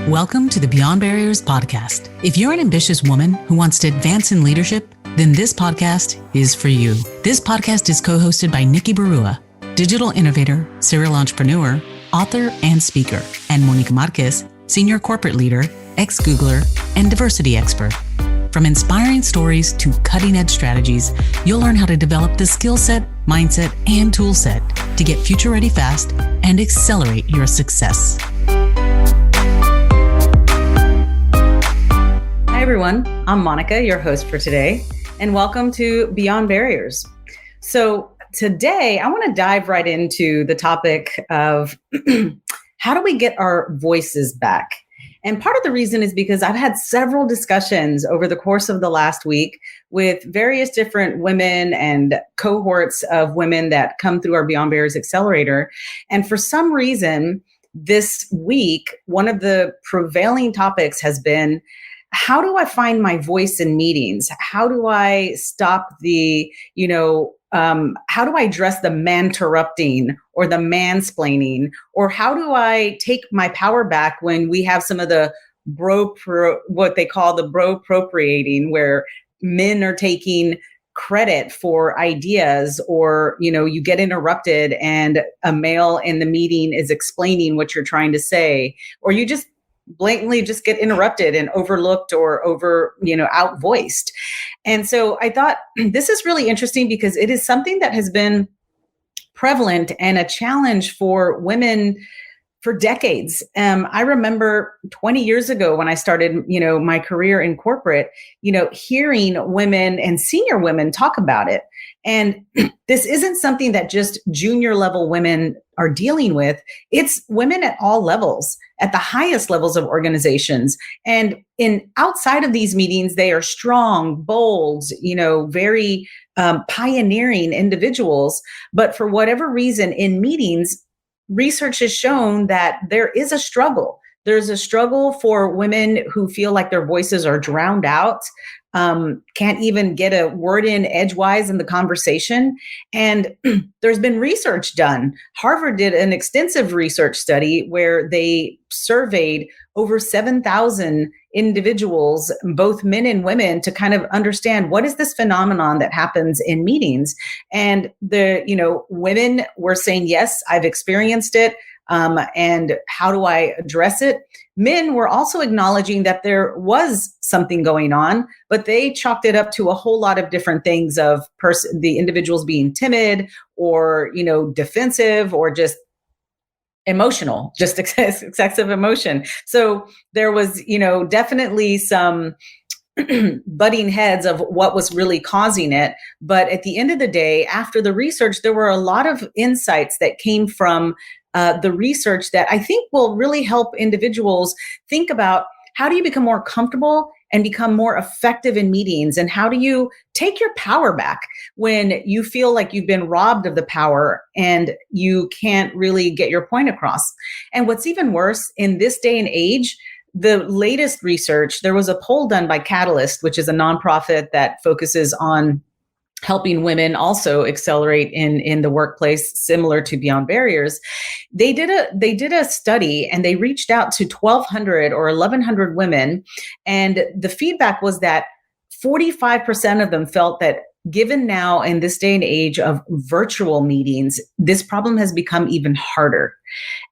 Welcome to the Beyond Barriers podcast. If you're an ambitious woman who wants to advance in leadership, then this podcast is for you. This podcast is co-hosted by Nikki Barua, digital innovator, serial entrepreneur, author, and speaker, and Monica Marquez, senior corporate leader, ex-Googler, and diversity expert. From inspiring stories to cutting-edge strategies, you'll learn how to develop the skill set, mindset, and tool set to get future-ready fast and accelerate your success. Hi, everyone. I'm Monica, your host for today, and welcome to Beyond Barriers. So today, I want to dive right into the topic of how do we get our voices back? And part of the reason is because I've had several discussions over the course of the last week with various different women and cohorts of women that come through our Beyond Barriers Accelerator. And for some reason, this week, one of the prevailing topics has been, how do I find my voice in meetings? How do I stop the, how do I address the man-interrupting or the mansplaining? Or how do I take my power back when we have some of the what they call the bro-appropriating, where men are taking credit for ideas, or, you get interrupted and a male in the meeting is explaining what you're trying to say, or you just blatantly just get interrupted and overlooked or outvoiced. And so I thought this is really interesting because it is something that has been prevalent and a challenge for women for decades. I remember 20 years ago when I started, my career in corporate, hearing women and senior women talk about it. And this isn't something that just junior level women are dealing with. It's women at all levels, at the highest levels of organizations. And outside of these meetings, they are strong, bold, very pioneering individuals. But for whatever reason, in meetings, research has shown that there is a struggle. There's a struggle for women who feel like their voices are drowned out, can't even get a word in edgewise in the conversation. And there's been research done. Harvard did an extensive research study where they surveyed over 7,000 individuals, both men and women, to kind of understand what is this phenomenon that happens in meetings. And women were saying, yes, I've experienced it. And how do I address it? Men were also acknowledging that there was something going on, but they chalked it up to a whole lot of different things of the individuals being timid or, defensive or just emotional, just excessive emotion. So there was, definitely some butting heads of what was really causing it. But at the end of the day, after the research, there were a lot of insights that came from the research that I think will really help individuals think about, how do you become more comfortable and become more effective in meetings? And how do you take your power back when you feel like you've been robbed of the power and you can't really get your point across? And what's even worse, in this day and age, the latest research, there was a poll done by Catalyst, which is a nonprofit that focuses on helping women also accelerate in the workplace, similar to Beyond Barriers. They did a study and they reached out to 1,200 or 1,100 women. And the feedback was that 45% of them felt that given now in this day and age of virtual meetings, this problem has become even harder.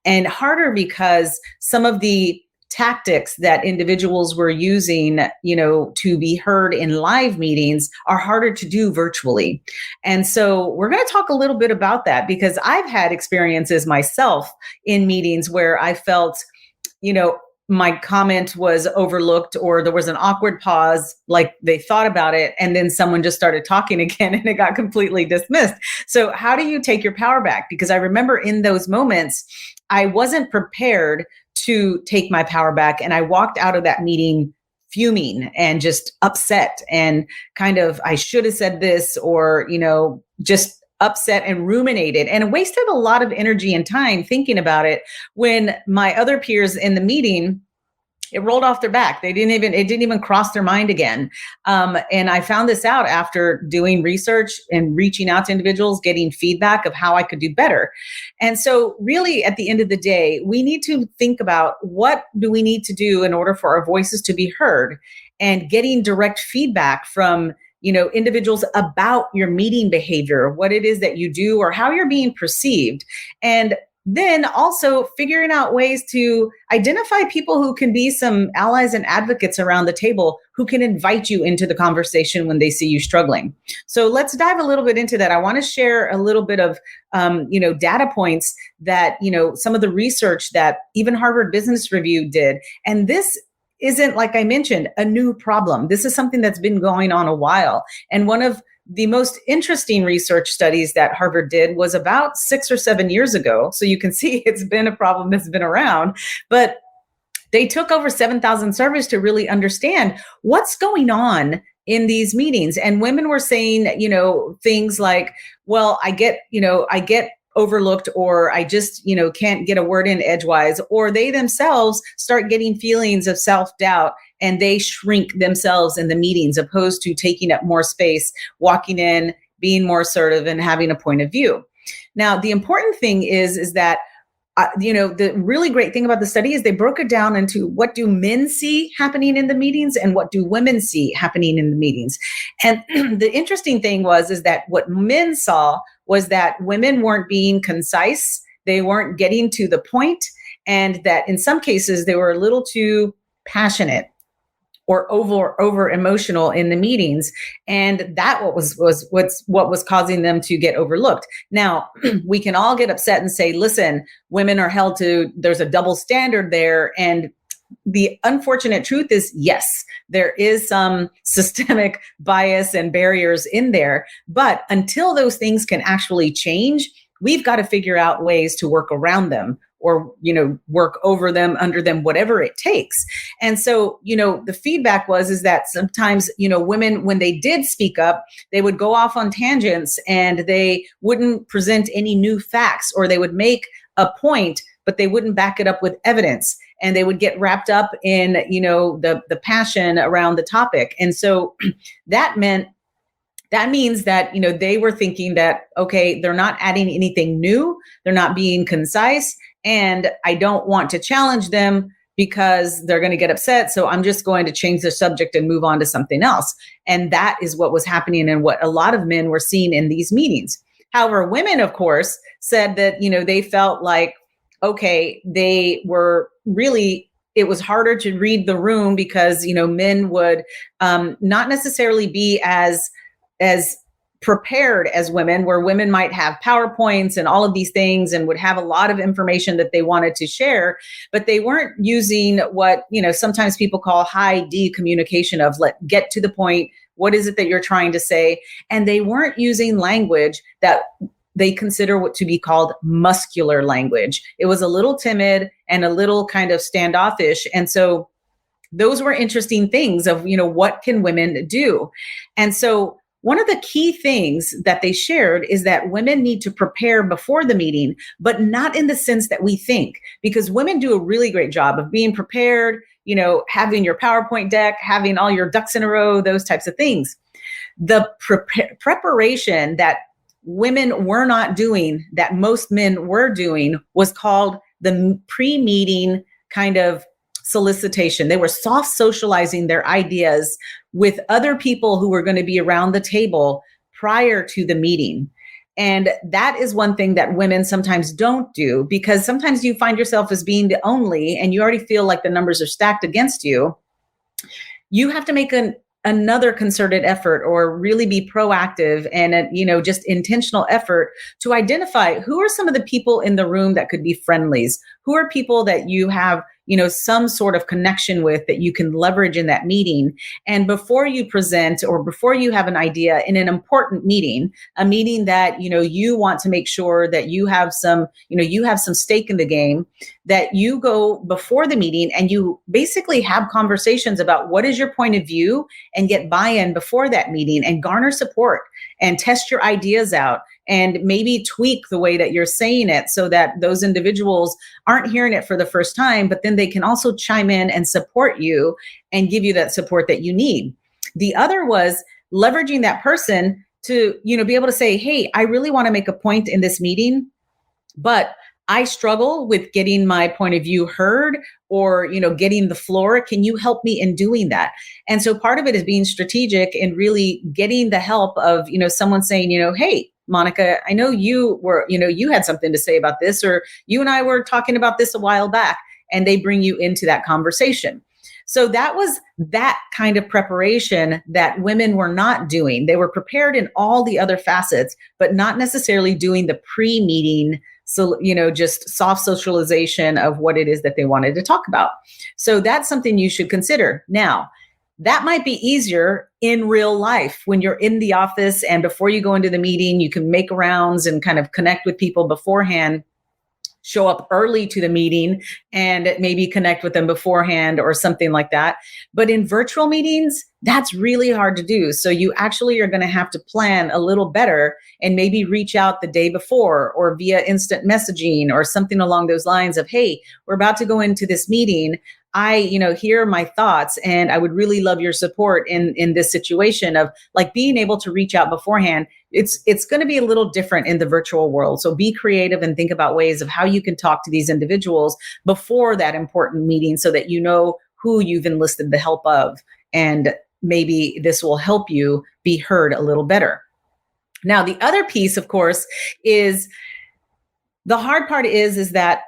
And harder because some of the tactics that individuals were using, to be heard in live meetings are harder to do virtually. And so we're going to talk a little bit about that, because I've had experiences myself in meetings where I felt, my comment was overlooked, or there was an awkward pause, like they thought about it, and then someone just started talking again and it got completely dismissed. So how do you take your power back? Because I remember in those moments, I wasn't prepared to take my power back. And I walked out of that meeting fuming and just upset and kind of, I should have said this, or, just upset and ruminated and wasted a lot of energy and time thinking about it, when my other peers in the meeting it rolled off their back. It didn't even cross their mind again. And I found this out after doing research and reaching out to individuals, getting feedback of how I could do better. And so really at the end of the day, we need to think about what do we need to do in order for our voices to be heard, and getting direct feedback from individuals about your meeting behavior, what it is that you do or how you're being perceived. And then also figuring out ways to identify people who can be some allies and advocates around the table who can invite you into the conversation when they see you struggling. So let's dive a little bit into that. I want to share a little bit of, data points that, some of the research that even Harvard Business Review did. And this isn't, like I mentioned, a new problem. This is something that's been going on a while. And one of the most interesting research studies that Harvard did was about 6 or 7 years ago. So you can see it's been a problem that's been around, but they took over 7,000 surveys to really understand what's going on in these meetings. And women were saying, things like, well, I get overlooked, or I just, can't get a word in edgewise, or they themselves start getting feelings of self-doubt and they shrink themselves in the meetings, opposed to taking up more space, walking in, being more assertive, and having a point of view. Now, the important thing is that the really great thing about the study is they broke it down into what do men see happening in the meetings and what do women see happening in the meetings. And the interesting thing is that what men saw was that women weren't being concise, they weren't getting to the point, and that in some cases they were a little too passionate or over emotional in the meetings, and that was what was causing them to get overlooked. Now, we can all get upset and say, listen, women are held to, there's a double standard there. And the unfortunate truth is, yes, there is some systemic bias and barriers in there, but until those things can actually change, we've got to figure out ways to work around them, or, work over them, under them, whatever it takes. And so, the feedback is that sometimes, women, when they did speak up, they would go off on tangents and they wouldn't present any new facts, or they would make a point, but they wouldn't back it up with evidence. And they would get wrapped up in, the passion around the topic. And so that means that, they were thinking that, okay, they're not adding anything new, they're not being concise, and I don't want to challenge them because they're going to get upset. So I'm just going to change the subject and move on to something else. And that is what was happening and what a lot of men were seeing in these meetings. However, women, of course, said that, they felt like, okay, they were really, it was harder to read the room because, men would not necessarily be as prepared as women, where women might have PowerPoints and all of these things and would have a lot of information that they wanted to share, but they weren't using what, sometimes people call high D communication of get to the point. What is it that you're trying to say? And they weren't using language that they consider what to be called muscular language. It was a little timid and a little kind of standoffish. And so those were interesting things of, what can women do? And so one of the key things that they shared is that women need to prepare before the meeting, but not in the sense that we think, because women do a really great job of being prepared, having your PowerPoint deck, having all your ducks in a row, those types of things. The preparation that women were not doing, that most men were doing, was called the pre-meeting kind of solicitation. They were soft socializing their ideas with other people who were going to be around the table prior to the meeting. And that is one thing that women sometimes don't do, because sometimes you find yourself as being the only, and you already feel like the numbers are stacked against you. You have to make another concerted effort, or really be proactive and, just intentional effort to identify who are some of the people in the room that could be friendlies, who are people that you have, some sort of connection with that you can leverage in that meeting. And before you present, or before you have an idea in an important meeting, a meeting that, you want to make sure that you have some stake in the game, that you go before the meeting and you basically have conversations about what is your point of view, and get buy-in before that meeting and garner support and test your ideas out and maybe tweak the way that you're saying it so that those individuals aren't hearing it for the first time, but then they can also chime in and support you and give you that support that you need. The other was leveraging that person to, be able to say, hey, I really want to make a point in this meeting, but I struggle with getting my point of view heard or, getting the floor. Can you help me in doing that? And so part of it is being strategic and really getting the help of, someone saying, hey, Monica, I know you were, you had something to say about this, or you and I were talking about this a while back, and they bring you into that conversation. So that was that kind of preparation that women were not doing. They were prepared in all the other facets, but not necessarily doing the pre-meeting. So, just soft socialization of what it is that they wanted to talk about. So that's something you should consider. Now, that might be easier in real life when you're in the office and before you go into the meeting, you can make rounds and kind of connect with people beforehand. Show up early to the meeting and maybe connect with them beforehand or something like that. But in virtual meetings, that's really hard to do. So you actually are going to have to plan a little better and maybe reach out the day before or via instant messaging or something along those lines of, hey, we're about to go into this meeting. Here are my thoughts, and I would really love your support in this situation of like being able to reach out beforehand. It's going to be a little different in the virtual world. So be creative and think about ways of how you can talk to these individuals before that important meeting so that you know who you've enlisted the help of. And maybe this will help you be heard a little better. Now, the other piece, of course, is the hard part is that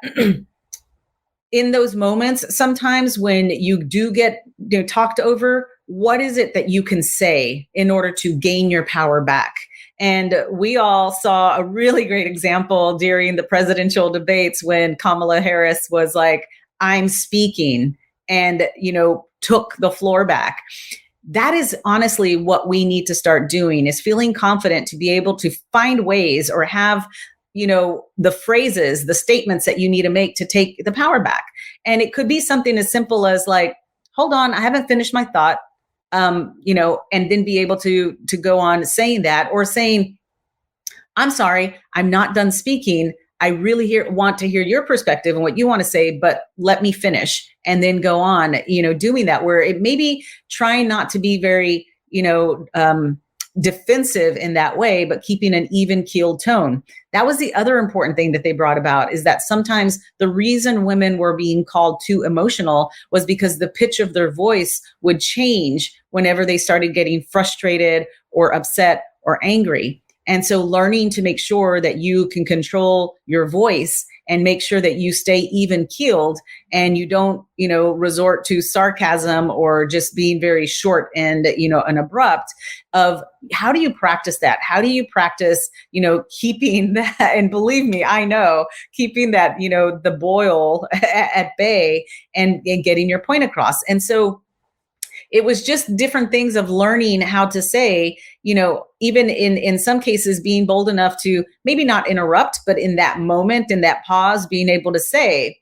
in those moments, sometimes when you do get talked over, what is it that you can say in order to gain your power back? And we all saw a really great example during the presidential debates when Kamala Harris was like, I'm speaking, and, took the floor back. That is honestly what we need to start doing, is feeling confident to be able to find ways or have the phrases, the statements that you need to make to take the power back. And it could be something as simple as like, hold on, I haven't finished my thought, and then be able to go on saying that, or saying, I'm sorry, I'm not done speaking. I really want to hear your perspective and what you want to say, but let me finish, and then go on, doing that, where it may be trying not to be very, defensive in that way, but keeping an even keeled tone. That was the other important thing that they brought about, is that sometimes the reason women were being called too emotional was because the pitch of their voice would change whenever they started getting frustrated or upset or angry. And so learning to make sure that you can control your voice and make sure that you stay even keeled and you don't, resort to sarcasm or just being very short and, and abrupt. Of how do you practice that? How do you practice, keeping that? And believe me, I know, keeping that, the boil at bay and getting your point across. And so it was just different things of learning how to say, even in some cases, being bold enough to maybe not interrupt, but in that moment, in that pause, being able to say,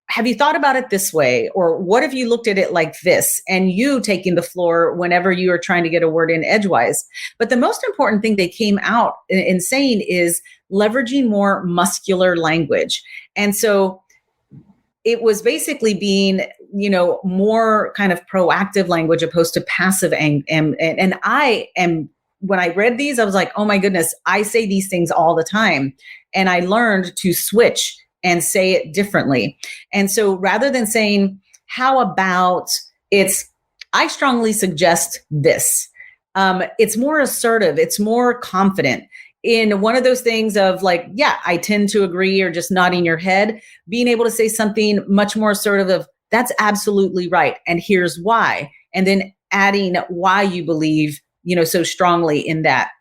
have you thought about it this way? Or what if you looked at it like this? And you taking the floor whenever you are trying to get a word in edgewise. But the most important thing they came out in saying is leveraging more muscular language. And so it was basically being, more kind of proactive language opposed to passive. And I am, when I read these, I was like, oh my goodness, I say these things all the time. And I learned to switch and say it differently. And so rather than saying, how about I strongly suggest this. It's more assertive. It's more confident. In one of those things of like, yeah, I tend to agree, or just nodding your head, being able to say something much more assertive of, that's absolutely right, and here's why. And then adding why you believe, so strongly in that.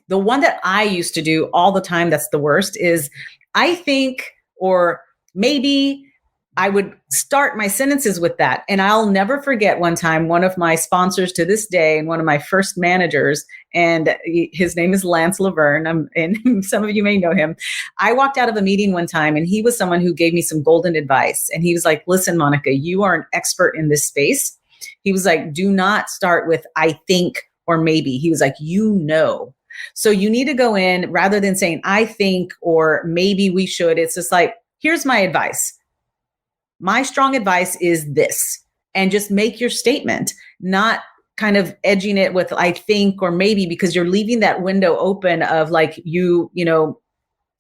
The one that I used to do all the time that's the worst is, I think, or maybe, I would start my sentences with that. And I'll never forget one time, one of my sponsors to this day and one of my first managers, and his name is Lance Laverne, and some of you may know him. I walked out of a meeting one time, and he was someone who gave me some golden advice. And he was like, listen, Monica, you are an expert in this space. He was like, do not start with I think or maybe. He was like, So you need to go in rather than saying, I think, or maybe we should. It's just like, here's my advice. My strong advice is this, and just make your statement, not kind of edging it with I think or maybe, because you're leaving that window open of like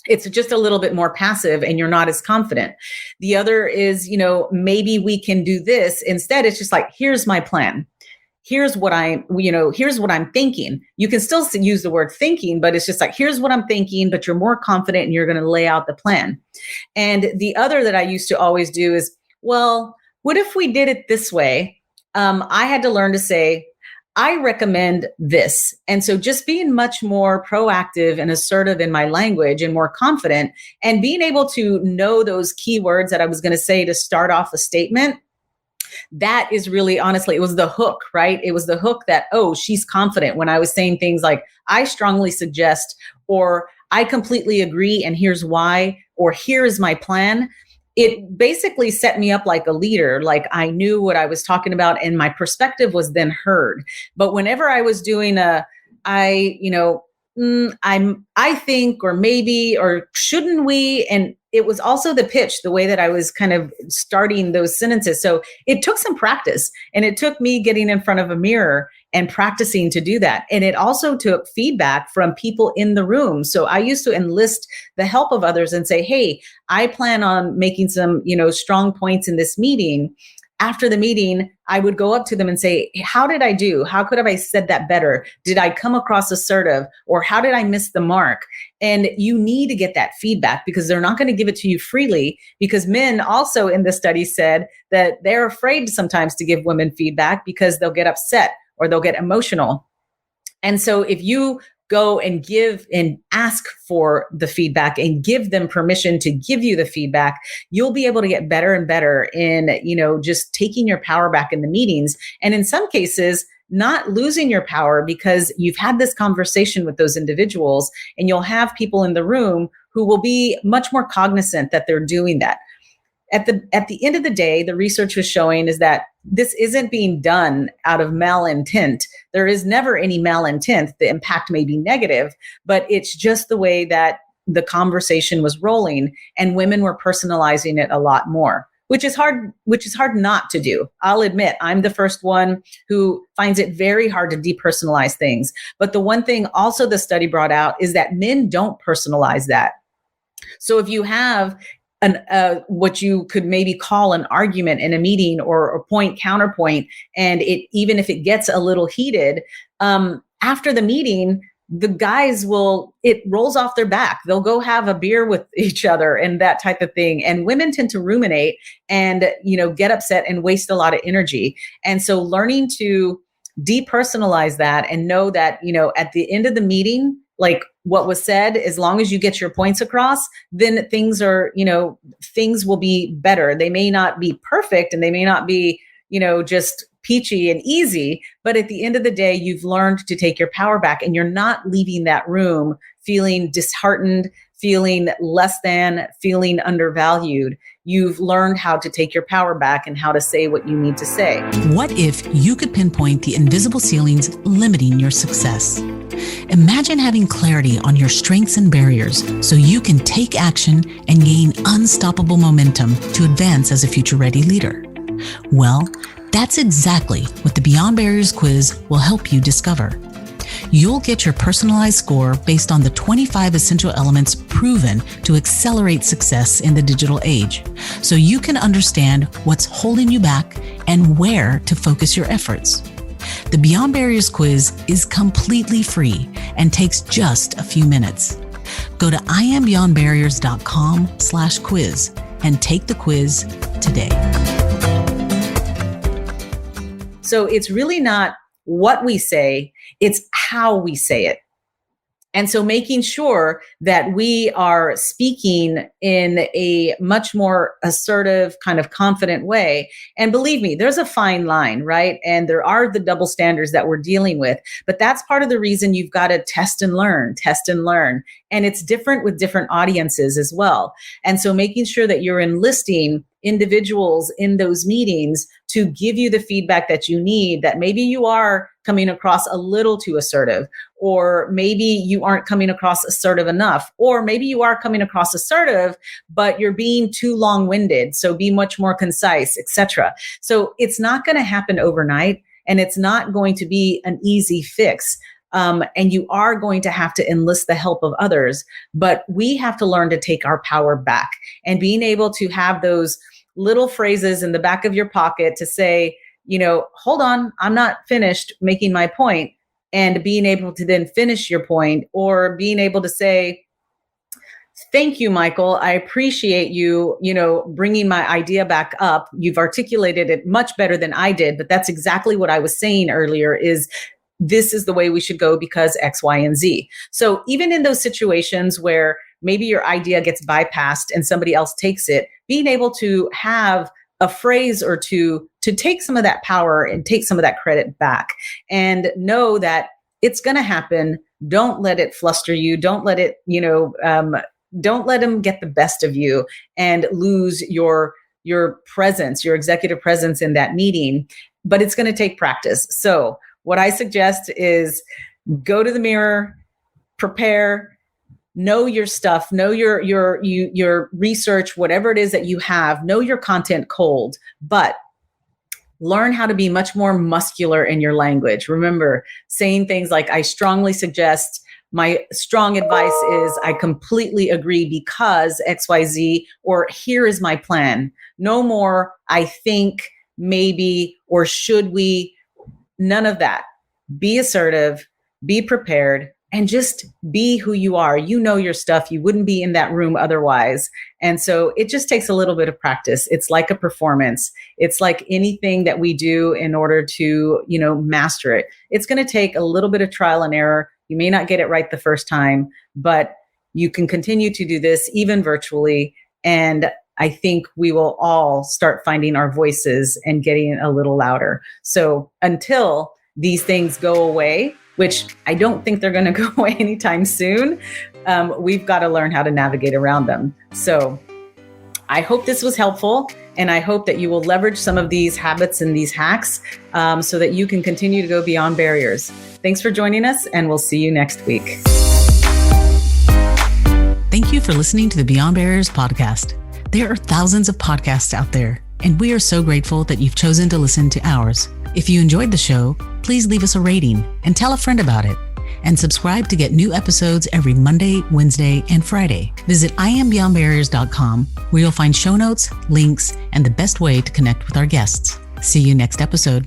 it's just a little bit more passive and you're not as confident. The other is, maybe we can do this. Instead, it's just like, here's my plan. Here's what here's what I'm thinking. You can still use the word thinking, but it's just like, here's what I'm thinking, but you're more confident and you're going to lay out the plan. And the other that I used to always do is, well, what if we did it this way? I had to learn to say, I recommend this. And so just being much more proactive and assertive in my language and more confident and being able to know those key words that I was going to say to start off a statement, that is really, honestly, it was the hook, right? It was the hook that, oh, she's confident when I was saying things like, I strongly suggest, or I completely agree, and here's why, or here is my plan. It basically set me up like a leader, like I knew what I was talking about and my perspective was then heard. But whenever I was doing I think, or maybe, or shouldn't we? And it was also the pitch, the way that I was kind of starting those sentences. So it took some practice, and it took me getting in front of a mirror and practicing to do that. And it also took feedback from people in the room. So I used to enlist the help of others and say, hey, I plan on making some, strong points in this meeting. After the meeting, I would go up to them and say, how did I do? How could have I said that better? Did I come across assertive? Or how did I miss the mark? And you need to get that feedback, because they're not going to give it to you freely, because men also in the study said that they're afraid sometimes to give women feedback because they'll get upset or they'll get emotional. And so if you go and give and ask for the feedback and give them permission to give you the feedback, you'll be able to get better and better in, just taking your power back in the meetings. And in some cases, not losing your power, because you've had this conversation with those individuals, and you'll have people in the room who will be much more cognizant that they're doing that. At the end of the day, the research was showing is that this isn't being done out of malintent. There is never any malintent. The impact may be negative, but it's just the way that the conversation was rolling, and women were personalizing it a lot more, which is hard not to do. I'll admit, I'm the first one who finds it very hard to depersonalize things. But the one thing also the study brought out is that men don't personalize that. So if you have what you could maybe call an argument in a meeting, or a point counterpoint, and even if it gets a little heated, after the meeting, the guys it rolls off their back. They'll go have a beer with each other and that type of thing. And women tend to ruminate and, get upset and waste a lot of energy. And so learning to depersonalize that and know that, at the end of the meeting, like what was said, as long as you get your points across, then things will be better. They may not be perfect, and they may not be, just peachy and easy, but at the end of the day, you've learned to take your power back, and you're not leaving that room feeling disheartened, feeling less than, feeling undervalued. You've learned how to take your power back and how to say what you need to say. What if you could pinpoint the invisible ceilings limiting your success? Imagine having clarity on your strengths and barriers so you can take action and gain unstoppable momentum to advance as a future-ready leader. Well, that's exactly what the Beyond Barriers quiz will help you discover. You'll get your personalized score based on the 25 essential elements proven to accelerate success in the digital age, so you can understand what's holding you back and where to focus your efforts. The Beyond Barriers quiz is completely free and takes just a few minutes. Go to iambeyondbarriers.com/quiz and take the quiz today. So it's really not what we say, it's how we say it. And so making sure that we are speaking in a much more assertive, kind of confident way. And believe me, there's a fine line, right? And there are the double standards that we're dealing with. But that's part of the reason you've got to test and learn. And it's different with different audiences as well. And so making sure that you're enlisting individuals in those meetings to give you the feedback that you need, that maybe you are coming across a little too assertive, or maybe you aren't coming across assertive enough, or maybe you are coming across assertive, but you're being too long-winded. So be much more concise, etc. So it's not going to happen overnight, and it's not going to be an easy fix. And you are going to have to enlist the help of others, but we have to learn to take our power back, and being able to have those little phrases in the back of your pocket to say, hold on, I'm not finished making my point, and being able to then finish your point, or being able to say, thank you, Michael. I appreciate you, bringing my idea back up. You've articulated it much better than I did, but that's exactly what I was saying earlier is this is the way we should go because X, Y, and Z. So even in those situations where maybe your idea gets bypassed and somebody else takes it, being able to have a phrase or two to take some of that power and take some of that credit back, and know that it's going to happen. Don't let it fluster you. Don't let it, don't let them get the best of you and lose your presence, your executive presence in that meeting. But it's going to take practice. So what I suggest is go to the mirror, prepare, know your stuff, know your research, whatever it is that you have, know your content cold, but learn how to be much more muscular in your language. Remember, saying things like, I strongly suggest, my strong advice is, I completely agree because XYZ, or here is my plan. No more, I think, maybe, or should we. None of that. Be assertive, be prepared, and just be who you are. You know your stuff. You wouldn't be in that room otherwise. And so it just takes a little bit of practice. It's like a performance. It's like anything that we do in order to, master it. It's going to take a little bit of trial and error. You may not get it right the first time, but you can continue to do this even virtually. And I think we will all start finding our voices and getting a little louder. So until these things go away, which I don't think they're going to go away anytime soon, we've got to learn how to navigate around them. So I hope this was helpful, and I hope that you will leverage some of these habits and these hacks so that you can continue to go beyond barriers. Thanks for joining us, and we'll see you next week. Thank you for listening to the Beyond Barriers podcast. There are thousands of podcasts out there, and we are so grateful that you've chosen to listen to ours. If you enjoyed the show, please leave us a rating and tell a friend about it. And subscribe to get new episodes every Monday, Wednesday, and Friday. Visit IamBeyondBarriers.com, where you'll find show notes, links, and the best way to connect with our guests. See you next episode.